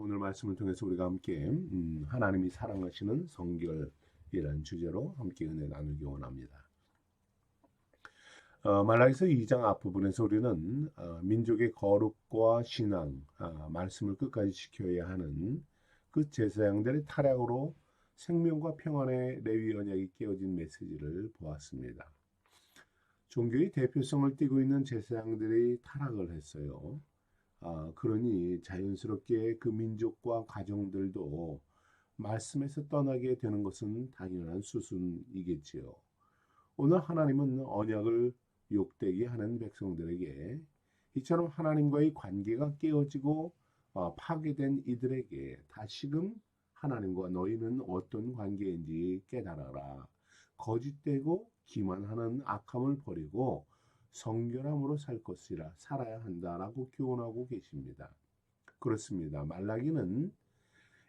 오늘 말씀을 통해서 우리가 함께 하나님이 사랑하시는 성결이라는 주제로 함께 은혜 나누기 원합니다. 말라기서 2장 앞부분에서 우리는 민족의 거룩과 신앙, 말씀을 끝까지 지켜야 하는 그 제사장들의 타락으로 생명과 평안의 레위 언약이 깨어진 메시지를 보았습니다. 종교의 대표성을 띠고 있는 제사장들이 타락을 했어요. 그러니 자연스럽게 그 민족과 가정들도 말씀에서 떠나게 되는 것은 당연한 수순이겠지요. 오늘 하나님은 언약을 욕되게 하는 백성들에게 이처럼 하나님과의 관계가 깨어지고 파괴된 이들에게 다시금 하나님과 너희는 어떤 관계인지 깨달아라. 거짓되고 기만하는 악함을 버리고 성결함으로 살 것이라 살아야 한다라고 교훈하고 계십니다. 그렇습니다. 말라기는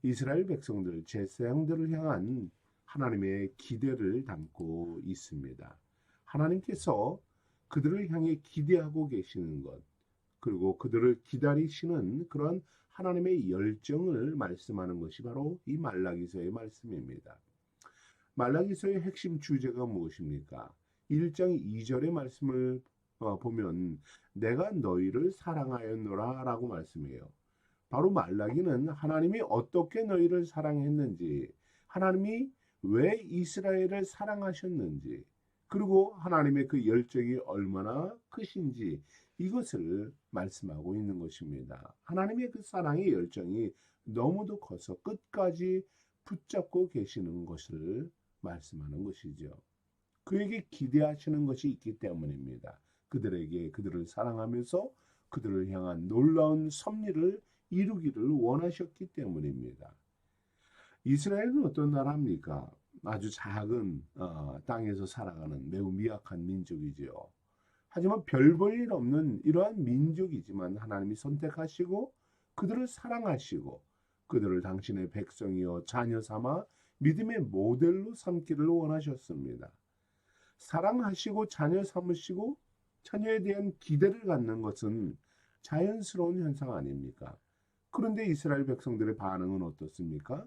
이스라엘 백성들, 제사장들을 향한 하나님의 기대를 담고 있습니다. 하나님께서 그들을 향해 기대하고 계시는 것, 그리고 그들을 기다리시는 그런 하나님의 열정을 말씀하는 것이 바로 이 말라기서의 말씀입니다. 말라기서의 핵심 주제가 무엇입니까? 1장 2절의 말씀을 보면 내가 너희를 사랑하였노라 라고 말씀해요. 바로 말라기는 하나님이 어떻게 너희를 사랑했는지, 하나님이 왜 이스라엘을 사랑하셨는지, 그리고 하나님의 그 열정이 얼마나 크신지 이것을 말씀하고 있는 것입니다. 하나님의 그 사랑의 열정이 너무도 커서 끝까지 붙잡고 계시는 것을 말씀하는 것이죠. 그에게 기대하시는 것이 있기 때문입니다. 그들을 사랑하면서 그들을 향한 놀라운 섭리를 이루기를 원하셨기 때문입니다. 이스라엘은 어떤 나라입니까? 아주 작은 땅에서 살아가는 매우 미약한 민족이지요. 하지만 별 볼 일 없는 이러한 민족이지만 하나님이 선택하시고 그들을 사랑하시고 그들을 당신의 백성이요 자녀 삼아 믿음의 모델로 삼기를 원하셨습니다. 사랑하시고 자녀 삼으시고 자녀에 대한 기대를 갖는 것은 자연스러운 현상 아닙니까? 그런데 이스라엘 백성들의 반응은 어떻습니까?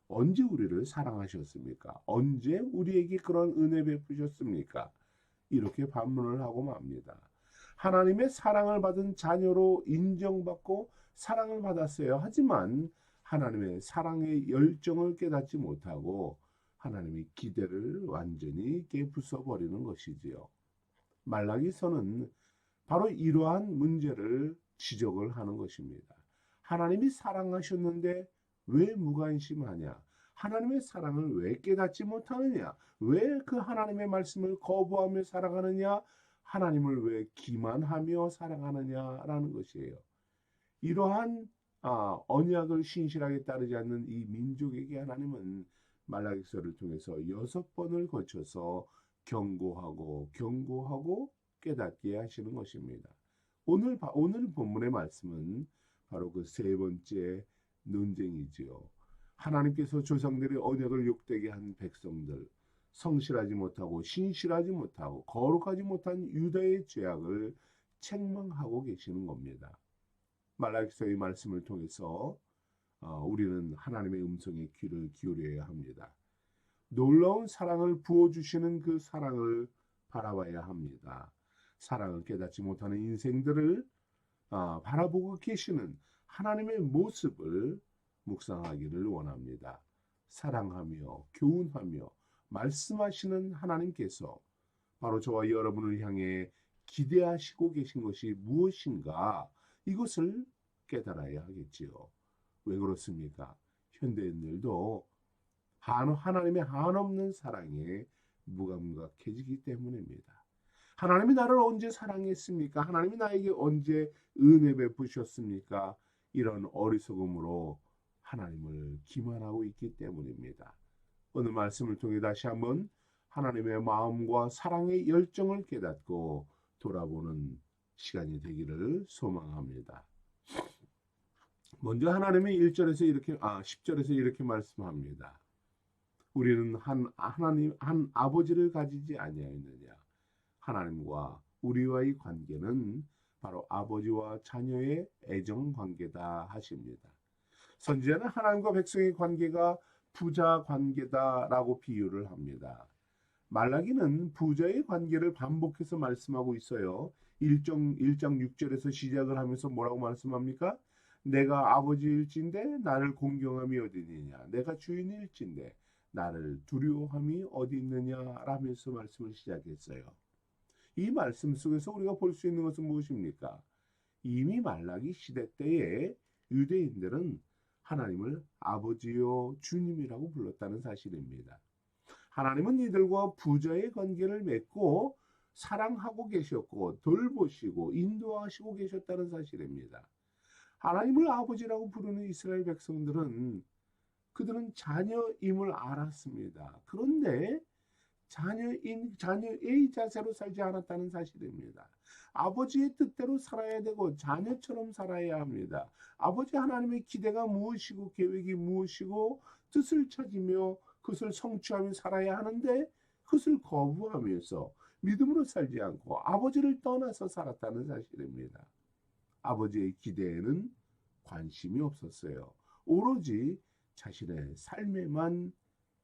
언제 우리를 사랑하셨습니까? 언제 우리에게 그런 은혜 베푸셨습니까? 이렇게 반문을 하고 맙니다. 하나님의 사랑을 받은 자녀로 인정받고 사랑을 받았어요. 하지만 하나님의 사랑의 열정을 깨닫지 못하고 하나님의 기대를 완전히 깨부숴버리는 것이지요. 말라기서는 바로 이러한 문제를 지적을 하는 것입니다. 하나님이 사랑하셨는데 왜 무관심하냐? 하나님의 사랑을 왜 깨닫지 못하느냐? 왜 그 하나님의 말씀을 거부하며 살아가느냐? 하나님을 왜 기만하며 살아가느냐라는 것이에요. 이러한 언약을 신실하게 따르지 않는 이 민족에게 하나님은 말라기서를 통해서 6번을 거쳐서 경고하고 깨닫게 하시는 것입니다. 오늘 본문의 말씀은 바로 그 세 번째 논쟁이지요. 하나님께서 조상들의 언약을 욕되게 한 백성들, 성실하지 못하고 신실하지 못하고 거룩하지 못한 유다의 죄악을 책망하고 계시는 겁니다. 말라기서의 말씀을 통해서 우리는 하나님의 음성에 귀를 기울여야 합니다. 놀라운 사랑을 부어주시는 그 사랑을 바라봐야 합니다. 사랑을 깨닫지 못하는 인생들을 바라보고 계시는 하나님의 모습을 묵상하기를 원합니다. 사랑하며 교훈하며 말씀하시는 하나님께서 바로 저와 여러분을 향해 기대하시고 계신 것이 무엇인가 이것을 깨달아야 하겠지요. 왜 그렇습니까? 현대인들도 하나님의 한없는 사랑에 무감각해지기 때문입니다. 하나님이 나를 언제 사랑했습니까? 하나님이 나에게 언제 은혜 베푸셨습니까? 이런 어리석음으로 하나님을 기만하고 있기 때문입니다. 오늘 말씀을 통해 다시 한번 하나님의 마음과 사랑의 열정을 깨닫고 돌아보는 시간이 되기를 소망합니다. 먼저 하나님의 10절에서 이렇게 말씀합니다. 우리는 한 아버지를 가지지 아니하였느냐? 하나님과 우리와의 관계는 바로 아버지와 자녀의 애정 관계다 하십니다. 선지자는 하나님과 백성의 관계가 부자 관계다라고 비유를 합니다. 말라기는 부자의 관계를 반복해서 말씀하고 있어요. 1장 6절에서 시작을 하면서 뭐라고 말씀합니까? 내가 아버지일진데 나를 공경함이 어디 있느냐? 내가 주인일진데 나를 두려워함이 어디 있느냐? 라면서 말씀을 시작했어요. 이 말씀 속에서 우리가 볼 수 있는 것은 무엇입니까? 이미 말라기 시대 때에 유대인들은 하나님을 아버지요 주님이라고 불렀다는 사실입니다. 하나님은 이들과 부자의 관계를 맺고 사랑하고 계셨고 돌보시고 인도하시고 계셨다는 사실입니다. 하나님을 아버지라고 부르는 이스라엘 백성들은 그들은 자녀임을 알았습니다. 그런데 자녀의 자세로 살지 않았다는 사실입니다. 아버지의 뜻대로 살아야 되고 자녀처럼 살아야 합니다. 아버지 하나님의 기대가 무엇이고 계획이 무엇이고 뜻을 찾으며 그것을 성취하며 살아야 하는데 그것을 거부하면서 믿음으로 살지 않고 아버지를 떠나서 살았다는 사실입니다. 아버지의 기대에는 관심이 없었어요. 오로지 자신의 삶에만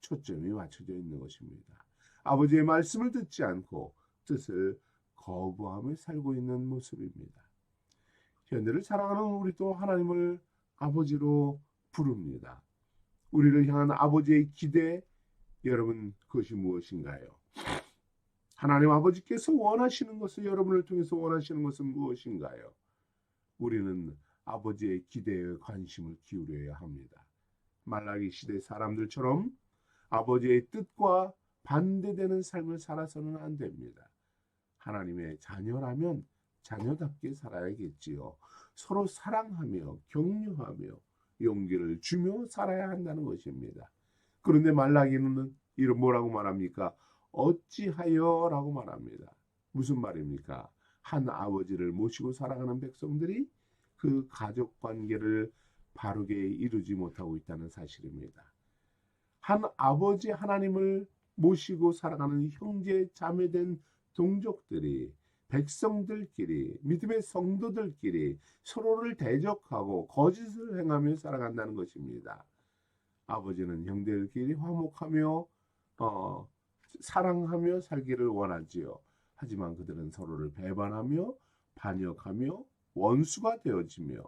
초점이 맞춰져 있는 것입니다. 아버지의 말씀을 듣지 않고 뜻을 거부하며 살고 있는 모습입니다. 현대를 살아가는 우리도 하나님을 아버지로 부릅니다. 우리를 향한 아버지의 기대, 여러분 그것이 무엇인가요? 하나님 아버지께서 원하시는 것을 여러분을 통해서 원하시는 것은 무엇인가요? 우리는 아버지의 기대에 관심을 기울여야 합니다. 말라기 시대 사람들처럼 아버지의 뜻과 반대되는 삶을 살아서는 안 됩니다. 하나님의 자녀라면 자녀답게 살아야겠지요. 서로 사랑하며 격려하며 용기를 주며 살아야 한다는 것입니다. 그런데 말라기는 이런 뭐라고 말합니까? 어찌하여 라고 말합니다. 무슨 말입니까? 한 아버지를 모시고 살아가는 백성들이 그 가족 관계를 바르게 이루지 못하고 있다는 사실입니다. 한 아버지 하나님을 모시고 살아가는 형제 자매된 동족들이 백성들끼리 믿음의 성도들끼리 서로를 대적하고 거짓을 행하며 살아간다는 것입니다. 아버지는 형제들끼리 화목하며 사랑하며 살기를 원하지요. 하지만 그들은 서로를 배반하며 반역하며 원수가 되어지며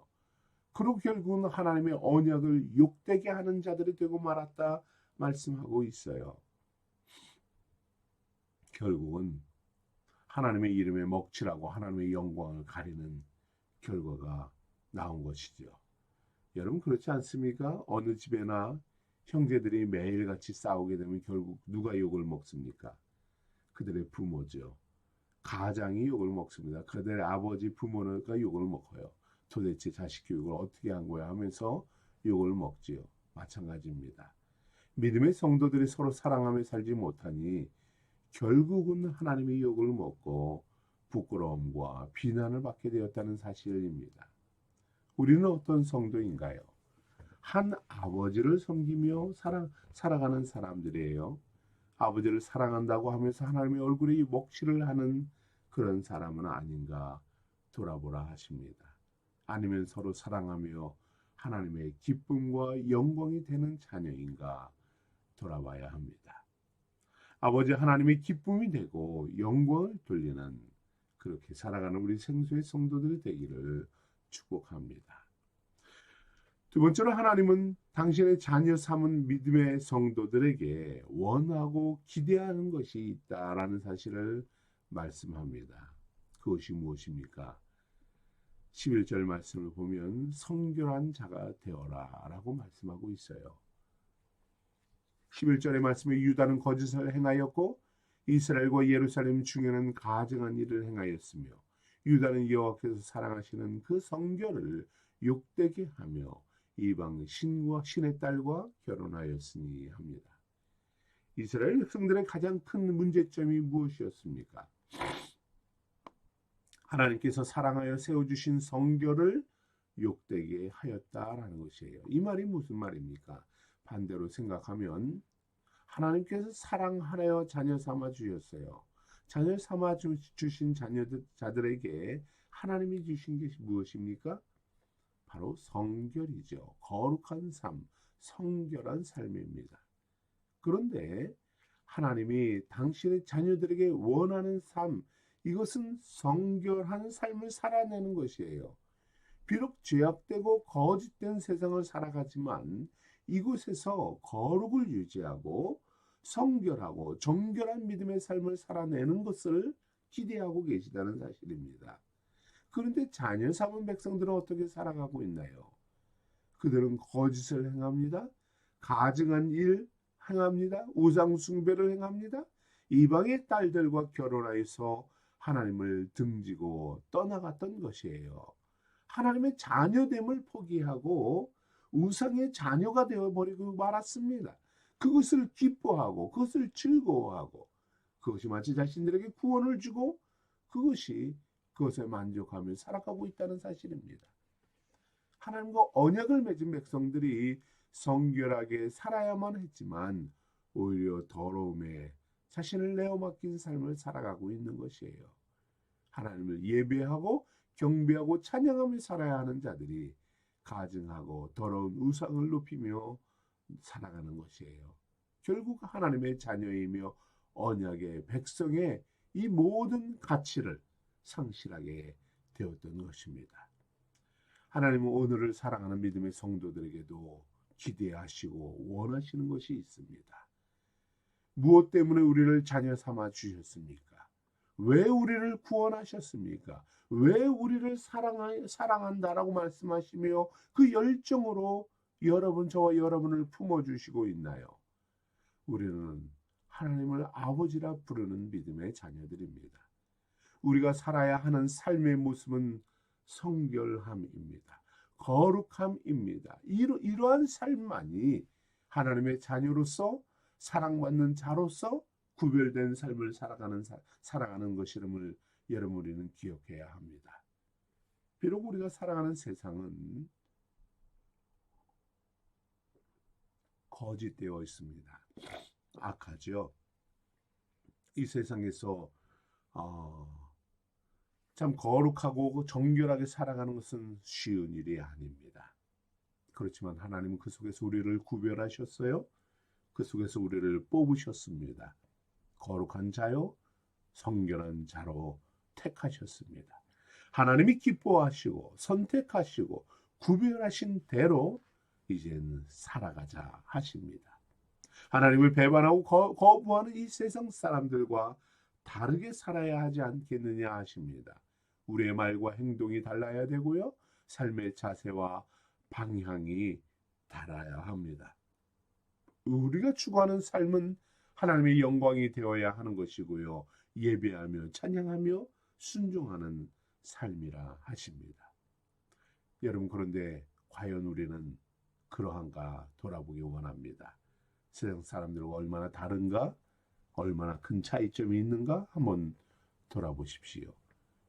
그리고 결국은 하나님의 언약을 욕되게 하는 자들이 되고 말았다 말씀하고 있어요. 결국은 하나님의 이름에 먹칠하고 하나님의 영광을 가리는 결과가 나온 것이죠. 여러분 그렇지 않습니까? 어느 집에나 형제들이 매일같이 싸우게 되면 결국 누가 욕을 먹습니까? 그들의 부모죠. 가장이 욕을 먹습니다. 그들의 아버지 부모가 욕을 먹어요. 도대체 자식 교육을 어떻게 한 거야 하면서 욕을 먹지요. 마찬가지입니다. 믿음의 성도들이 서로 사랑하며 살지 못하니 결국은 하나님의 욕을 먹고 부끄러움과 비난을 받게 되었다는 사실입니다. 우리는 어떤 성도인가요? 한 아버지를 섬기며 살아가는 사람들이에요. 아버지를 사랑한다고 하면서 하나님의 얼굴에 먹칠을 하는 그런 사람은 아닌가 돌아보라 하십니다. 아니면 서로 사랑하며 하나님의 기쁨과 영광이 되는 자녀인가 돌아봐야 합니다. 아버지 하나님의 기쁨이 되고 영광을 돌리는 그렇게 살아가는 우리 생수의 성도들이 되기를 축복합니다. 두 번째로 하나님은 당신의 자녀 삼은 믿음의 성도들에게 원하고 기대하는 것이 있다라는 사실을 말씀합니다. 그것이 무엇입니까? 11절 말씀을 보면 성결한 자가 되어라 라고 말씀하고 있어요. 11절의 말씀에 유다는 거짓을 행하였고 이스라엘과 예루살렘 중에는 가증한 일을 행하였으며 유다는 여호와께서 사랑하시는 그 성결을 욕되게 하며 이방 신의 딸과 결혼하였으니 합니다. 이스라엘 백성들의 가장 큰 문제점이 무엇이었습니까? 하나님께서 사랑하여 세워주신 성결을 욕되게 하였다라는 것이에요. 이 말이 무슨 말입니까? 반대로 생각하면 하나님께서 사랑하여 자녀 삼아 주셨어요. 자녀 삼아 주신 자들에게 하나님이 주신 것이 무엇입니까? 바로 성결이죠. 거룩한 삶, 성결한 삶입니다. 그런데 하나님이 당신의 자녀들에게 원하는 삶, 이것은 성결한 삶을 살아내는 것이에요. 비록 죄악되고 거짓된 세상을 살아가지만 이곳에서 거룩을 유지하고 성결하고 정결한 믿음의 삶을 살아내는 것을 기대하고 계시다는 사실입니다. 그런데 자녀 삼은 백성들은 어떻게 살아가고 있나요? 그들은 거짓을 행합니다. 가증한 일 행합니다. 우상 숭배를 행합니다. 이방의 딸들과 결혼하여서 하나님을 등지고 떠나갔던 것이에요. 하나님의 자녀됨을 포기하고 우상의 자녀가 되어버리고 말았습니다. 그것을 기뻐하고 그것을 즐거워하고 그것이 마치 자신들에게 구원을 주고 그것에 만족하며 살아가고 있다는 사실입니다. 하나님과 언약을 맺은 백성들이 성결하게 살아야만 했지만 오히려 더러움에 자신을 내어 맡긴 삶을 살아가고 있는 것이에요. 하나님을 예배하고 경배하고 찬양하며 살아야 하는 자들이 가증하고 더러운 우상을 높이며 살아가는 것이에요. 결국 하나님의 자녀이며 언약의 백성의 이 모든 가치를 상실하게 되었던 것입니다. 하나님은 오늘을 사랑하는 믿음의 성도들에게도 기대하시고 원하시는 것이 있습니다. 무엇 때문에 우리를 자녀 삼아 주셨습니까? 왜 우리를 구원하셨습니까? 왜 우리를 사랑한다라고 말씀하시며 그 열정으로 저와 여러분을 품어주시고 있나요? 우리는 하나님을 아버지라 부르는 믿음의 자녀들입니다. 우리가 살아야 하는 삶의 모습은 성결함입니다. 거룩함입니다. 이러한 삶만이 하나님의 자녀로서 사랑받는 자로서 구별된 삶을 살아가는 것임을 여러분 우리는 기억해야 합니다. 비록 우리가 살아가는 세상은 거짓되어 있습니다. 악하죠. 이 세상에서 참 거룩하고 정결하게 살아가는 것은 쉬운 일이 아닙니다. 그렇지만 하나님은 그 속에서 우리를 구별하셨어요. 그 속에서 우리를 뽑으셨습니다. 거룩한 자요, 성결한 자로 택하셨습니다. 하나님이 기뻐하시고 선택하시고 구별하신 대로 이제는 살아가자 하십니다. 하나님을 배반하고 거부하는 이 세상 사람들과 다르게 살아야 하지 않겠느냐 하십니다. 우리의 말과 행동이 달라야 되고요. 삶의 자세와 방향이 달라야 합니다. 우리가 추구하는 삶은 하나님의 영광이 되어야 하는 것이고요. 예배하며 찬양하며 순종하는 삶이라 하십니다. 여러분 그런데 과연 우리는 그러한가 돌아보기 원합니다. 세상 사람들과 얼마나 다른가? 얼마나 큰 차이점이 있는가? 한번 돌아보십시오.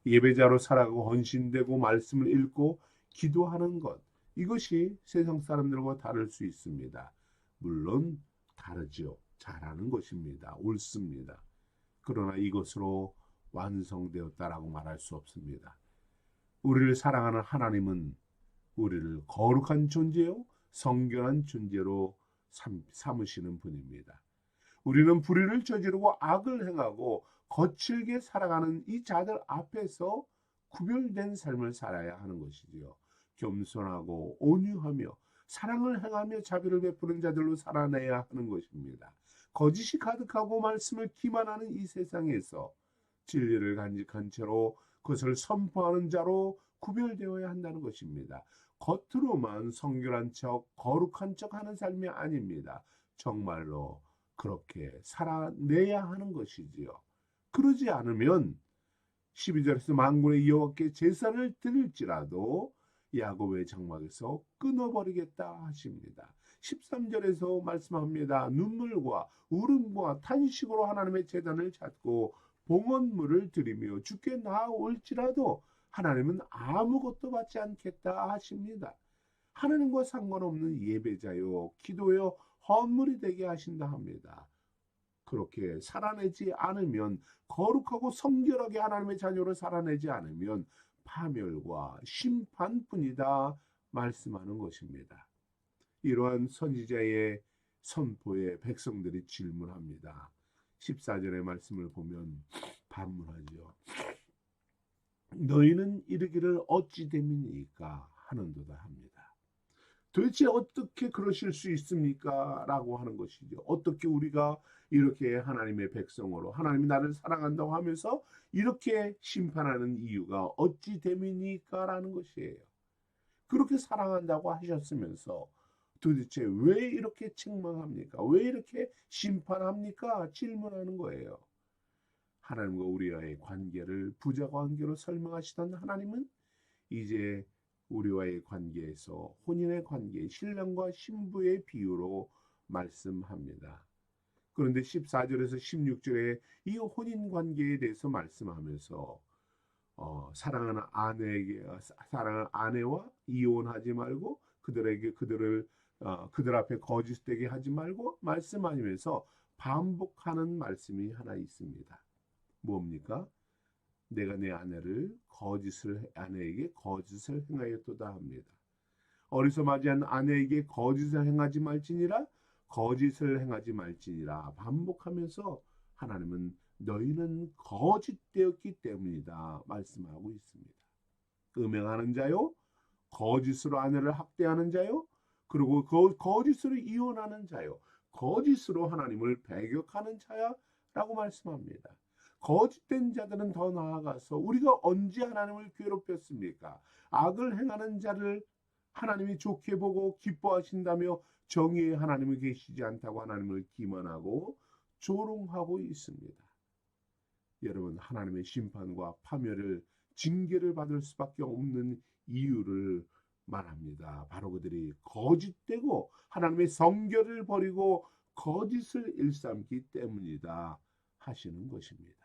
예배자로 살아가고 헌신되고 말씀을 읽고 기도하는 것, 이것이 세상 사람들과 다를 수 있습니다. 물론 다르죠. 잘하는 것입니다. 옳습니다. 그러나 이것으로 완성되었다라고 말할 수 없습니다. 우리를 사랑하는 하나님은 우리를 거룩한 존재요, 성결한 존재로 삼으시는 분입니다. 우리는 불의를 저지르고 악을 행하고 거칠게 살아가는 이 자들 앞에서 구별된 삶을 살아야 하는 것이지요. 겸손하고 온유하며 사랑을 행하며 자비를 베푸는 자들로 살아내야 하는 것입니다. 거짓이 가득하고 말씀을 기만하는 이 세상에서 진리를 간직한 채로 그것을 선포하는 자로 구별되어야 한다는 것입니다. 겉으로만 성결한 척, 거룩한 척 하는 삶이 아닙니다. 정말로 그렇게 살아내야 하는 것이지요. 그러지 않으면 12절에서 만군의 여호와께 제사를 드릴지라도 야곱의 장막에서 끊어버리겠다 하십니다. 13절에서 말씀합니다. 눈물과 울음과 탄식으로 하나님의 제단을 찾고 봉헌물을 드리며 주께 나아올지라도 하나님은 아무것도 받지 않겠다 하십니다. 하나님과 상관없는 예배자요, 기도요, 헌물이 되게 하신다 합니다. 그렇게 살아내지 않으면, 거룩하고 성결하게 하나님의 자녀로 살아내지 않으면 파멸과 심판뿐이다 말씀하는 것입니다. 이러한 선지자의 선포에 백성들이 질문합니다. 14절의 말씀을 보면 반문하죠. 너희는 이르기를 어찌 됨이니까 하는도다 합니다. 도대체 어떻게 그러실 수 있습니까? 라고 하는 것이죠. 어떻게 우리가 이렇게 하나님의 백성으로 하나님이 나를 사랑한다고 하면서 이렇게 심판하는 이유가 어찌 됨이니까? 라는 것이에요. 그렇게 사랑한다고 하셨으면서 도대체 왜 이렇게 책망합니까? 왜 이렇게 심판합니까? 질문하는 거예요. 하나님과 우리와의 관계를 부자 관계로 설명하시던 하나님은 이제 우리와의 관계에서 혼인의 관계, 신랑과 신부의 비유로 말씀합니다. 그런데 14절에서 16절에 이 혼인 관계에 대해서 말씀하면서 사랑하는 아내와 이혼하지 말고 그들 앞에 거짓되게 하지 말고 말씀하면서 반복하는 말씀이 하나 있습니다. 뭡니까? 내가 내 아내에게 거짓을 행하였도다 합니다. 어리석어마지한 아내에게 거짓을 행하지 말지니라 반복하면서 하나님은 너희는 거짓되었기 때문이다 말씀하고 있습니다. 음행하는 자요, 거짓으로 아내를 학대하는 자요, 그리고 거짓으로 이혼하는 자요, 거짓으로 하나님을 배격하는 자야라고 말씀합니다. 거짓된 자들은 더 나아가서 우리가 언제 하나님을 괴롭혔습니까? 악을 행하는 자를 하나님이 좋게 보고 기뻐하신다며 정의의 하나님이 계시지 않다고 하나님을 기만하고 조롱하고 있습니다. 여러분, 하나님의 심판과 파멸을 징계를 받을 수밖에 없는 이유를 말합니다. 바로 그들이 거짓되고 하나님의 성결을 버리고 거짓을 일삼기 때문이다 하시는 것입니다.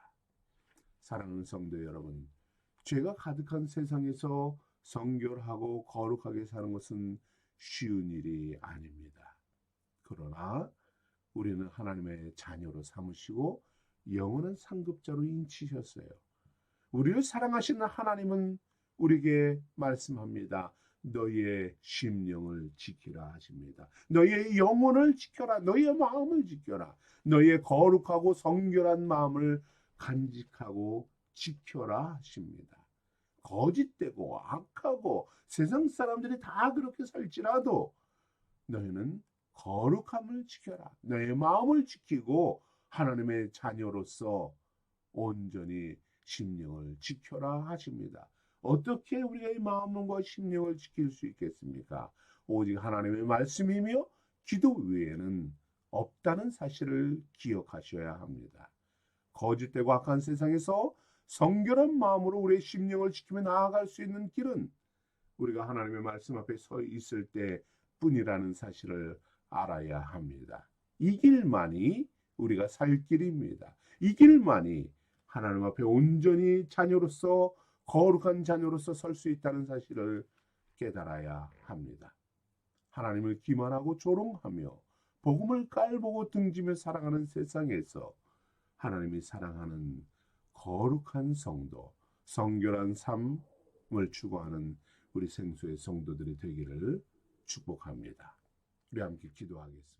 사랑하는 성도 여러분, 죄가 가득한 세상에서 성결하고 거룩하게 사는 것은 쉬운 일이 아닙니다. 그러나 우리는 하나님의 자녀로 삼으시고 영원한 상급자로 인치셨어요. 우리를 사랑하시는 하나님은 우리에게 말씀합니다. 너희의 심령을 지키라 하십니다. 너희의 영혼을 지켜라. 너희의 마음을 지켜라. 너희의 거룩하고 성결한 마음을 간직하고 지켜라 하십니다. 거짓되고 악하고 세상 사람들이 다 그렇게 살지라도 너희는 거룩함을 지켜라. 너의 마음을 지키고 하나님의 자녀로서 온전히 심령을 지켜라 하십니다. 어떻게 우리가 이 마음과 심령을 지킬 수 있겠습니까? 오직 하나님의 말씀이며 기도 외에는 없다는 사실을 기억하셔야 합니다. 거짓되고 악한 세상에서 성결한 마음으로 우리의 심령을 지키며 나아갈 수 있는 길은 우리가 하나님의 말씀 앞에 서 있을 때 뿐이라는 사실을 알아야 합니다. 이 길만이 우리가 살 길입니다. 이 길만이 하나님 앞에 온전히 자녀로서 거룩한 자녀로서 설 수 있다는 사실을 깨달아야 합니다. 하나님을 기만하고 조롱하며 복음을 깔보고 등지며 살아가는 세상에서 하나님이 사랑하는 거룩한 성도, 성결한 삶을 추구하는 우리 생수의 성도들이 되기를 축복합니다. 우리 함께 기도하겠습니다.